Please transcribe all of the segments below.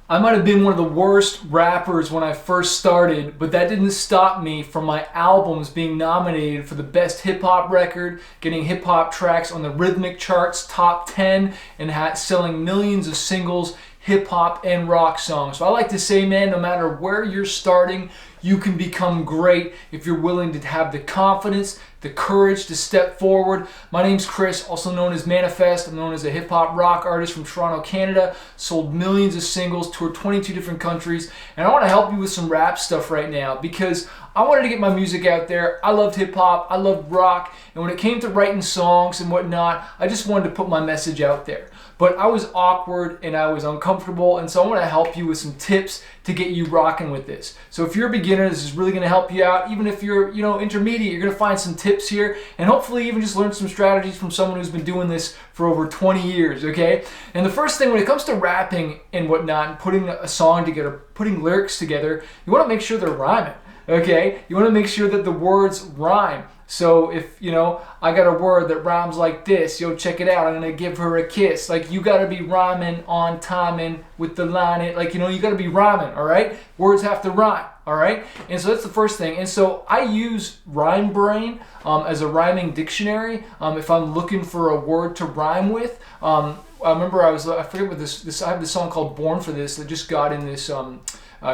I might have been one of the worst rappers when I first started, but that didn't stop me from my albums being nominated for the best hip hop record, getting hip hop tracks on the rhythmic charts, top 10, and selling millions of singles, hip hop and rock songs. So I like to say, man, no matter where you're starting, you can become great if you're willing to have the confidence, the courage to step forward. My name's Chris, also known as Manifest. I'm known as a hip hop rock artist from Toronto, Canada. Sold millions of singles, toured 22 different countries, and I want to help you with some rap stuff right now because I wanted to get my music out there. I loved hip hop, I loved rock, and when it came to writing songs and whatnot, I just wanted to put my message out there. But I was awkward and I was uncomfortable, and so I want to help you with some tips to get you rocking with this. So if you're a beginner, this is really going to help you out. Even if you're, intermediate, you're going to find some tips here, and hopefully even just learn some strategies from someone who's been doing this for over 20 years, okay? And the first thing when it comes to rapping and whatnot, and putting a song together, putting lyrics together, you want to make sure they're rhyming, okay? You want to make sure that the words rhyme. So if, I got a word that rhymes like this, yo, check it out, I'm going to give her a kiss. Like, you got to be rhyming on timing with the line. You got to be rhyming, all right? Words have to rhyme, all right? And so that's the first thing. And so I use Rhyme Brain as a rhyming dictionary if I'm looking for a word to rhyme with. I remember I forget what this I have this song called Born for This that just got in this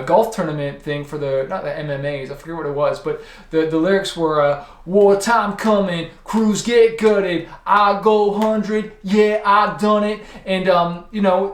golf tournament thing for not the MMAs, I forget what it was, but the lyrics were wartime coming, crews get gutted, I go 100, yeah, I done it. And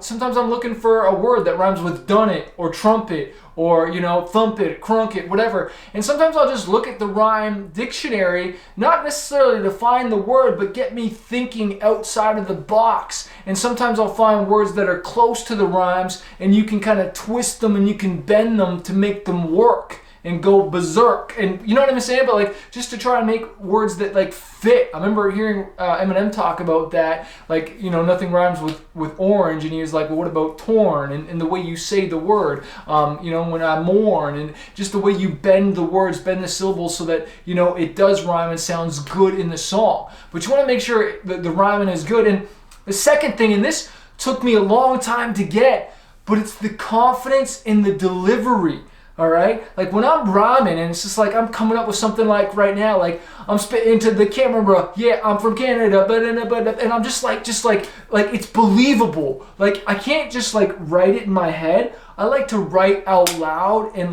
sometimes I'm looking for a word that rhymes with done it or trumpet or thump it, crunk it, whatever. And sometimes I'll just look at the rhyme dictionary, not necessarily to find the word, but get me thinking outside of the box. And sometimes I'll find words that are close to the rhymes, and you can kind of twist them and you can bend them to make them work and go berserk. And you know what I'm saying? But just to try and make words that fit. I remember hearing Eminem talk about that, nothing rhymes with orange, and he was like, well, what about torn? And the way you say the word, when I mourn, and just the way you bend the words, bend the syllables so that, it does rhyme and sounds good in the song. But you want to make sure that the rhyming is good. And the second thing, and this took me a long time to get, but it's the confidence in the delivery. All right, when I'm rhyming and it's just I'm coming up with something right now, I'm spitting into the camera, bro. Yeah, I'm from Canada, and I'm just it's believable. I can't just write it in my head. I like to write out loud and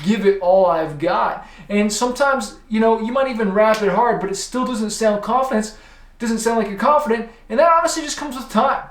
give it all I've got. And sometimes you might even rap it hard, but it still doesn't sound confident. Doesn't sound like you're confident, and that honestly just comes with time.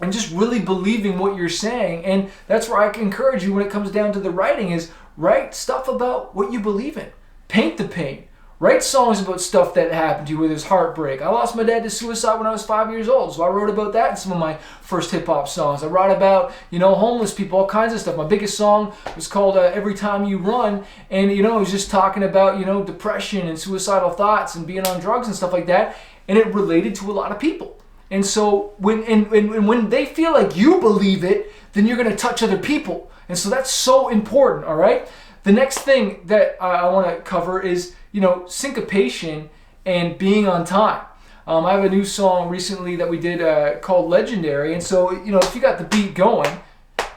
And just really believing what you're saying. And that's where I can encourage you when it comes down to the writing is write stuff about what you believe in. Paint the pain. Write songs about stuff that happened to you, whether it's heartbreak. I lost my dad to suicide when I was 5 years old, so I wrote about that in some of my first hip-hop songs. I wrote about, homeless people, all kinds of stuff. My biggest song was called Every Time You Run, and, it was just talking about, depression and suicidal thoughts and being on drugs and stuff like that, and it related to a lot of people. And so when they feel like you believe it, then you're going to touch other people. And so that's so important, all right? The next thing that I want to cover is, syncopation and being on time. I have a new song recently that we did called Legendary. And so, if you got the beat going,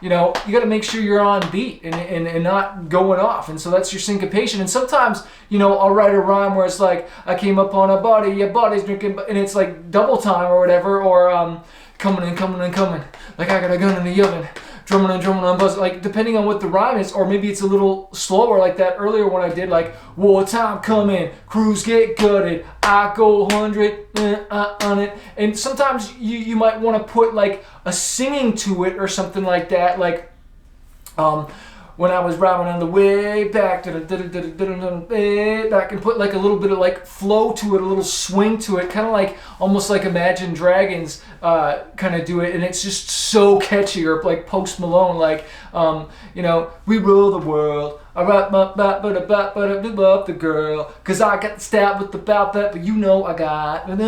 you got to make sure you're on beat and not going off. And so that's your syncopation. And sometimes, I'll write a rhyme where it's I came up on a body, your body's drinking, and it's double time or whatever, or coming and coming and coming, I got a gun in the oven, drumming on buzz, depending on what the rhyme is, or maybe it's a little slower like that earlier when I did wartime coming, crews get gutted, I go 100 on it. And sometimes you might want to put a singing to it or something like that, when I was rhyming on the way back, back, and put a little bit of flow to it, a little swing to it, kind of almost like Imagine Dragons kind of do it, and it's just so catchy. Or Post Malone, we rule the world. I rap up the girl, cause I got stabbed with the bout that, but I got, and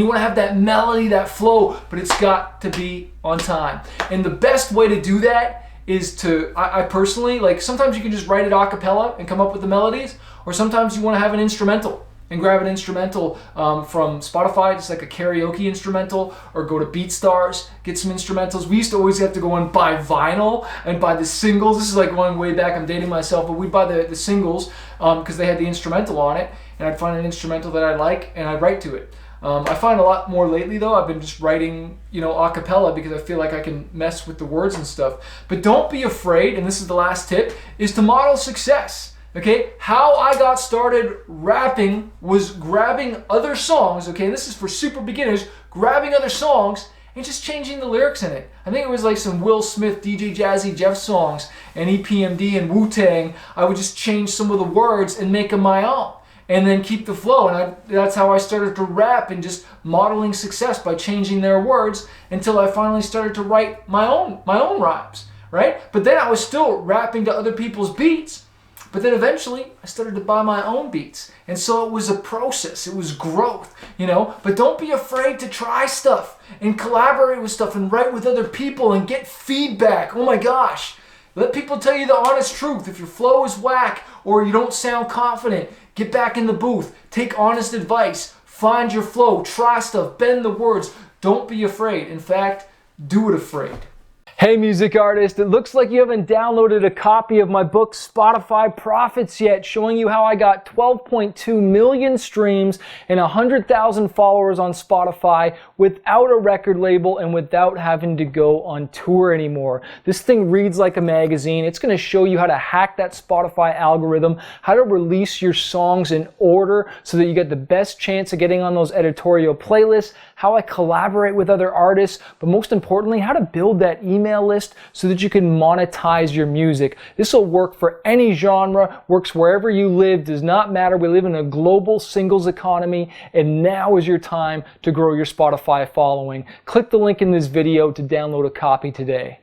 you want to have that melody, that flow, but it's got to be on time. And the best way to do that is I personally, sometimes you can just write it a cappella and come up with the melodies, or sometimes you want to have an instrumental. and grab an instrumental from Spotify, just like a karaoke instrumental, or go to BeatStars, get some instrumentals. We used to always have to go and buy vinyl and buy the singles. This is like going way back, I'm dating myself, but we'd buy the singles because they had the instrumental on it, and I'd find an instrumental that I like and I'd write to it. I find a lot more lately though, I've been just writing, a cappella because I feel like I can mess with the words and stuff. But don't be afraid, and this is the last tip, is to model success. Okay, how I got started rapping was grabbing other songs, okay, this is for super beginners, grabbing other songs and just changing the lyrics in it. I think it was like some Will Smith, DJ Jazzy Jeff songs, and EPMD and Wu-Tang. I would just change some of the words and make them my own, and then keep the flow. And that's how I started to rap, and just modeling success by changing their words until I finally started to write my own rhymes, right? But then I was still rapping to other people's beats. But then eventually I started to buy my own beats. And so it was a process, it was growth, But don't be afraid to try stuff and collaborate with stuff and write with other people and get feedback. Oh my gosh. Let people tell you the honest truth. If your flow is whack or you don't sound confident, get back in the booth, take honest advice, find your flow, try stuff, bend the words. Don't be afraid. In fact, do it afraid. Hey music artist, it looks like you haven't downloaded a copy of my book Spotify Profits yet, showing you how I got 12.2 million streams and 100,000 followers on Spotify without a record label and without having to go on tour anymore. This thing reads like a magazine. It's going to show you how to hack that Spotify algorithm, how to release your songs in order so that you get the best chance of getting on those editorial playlists, how I collaborate with other artists, but most importantly, how to build that email list so that you can monetize your music. This will work for any genre, works wherever you live, does not matter. We live in a global singles economy, and now is your time to grow your Spotify following. Click the link in this video to download a copy today.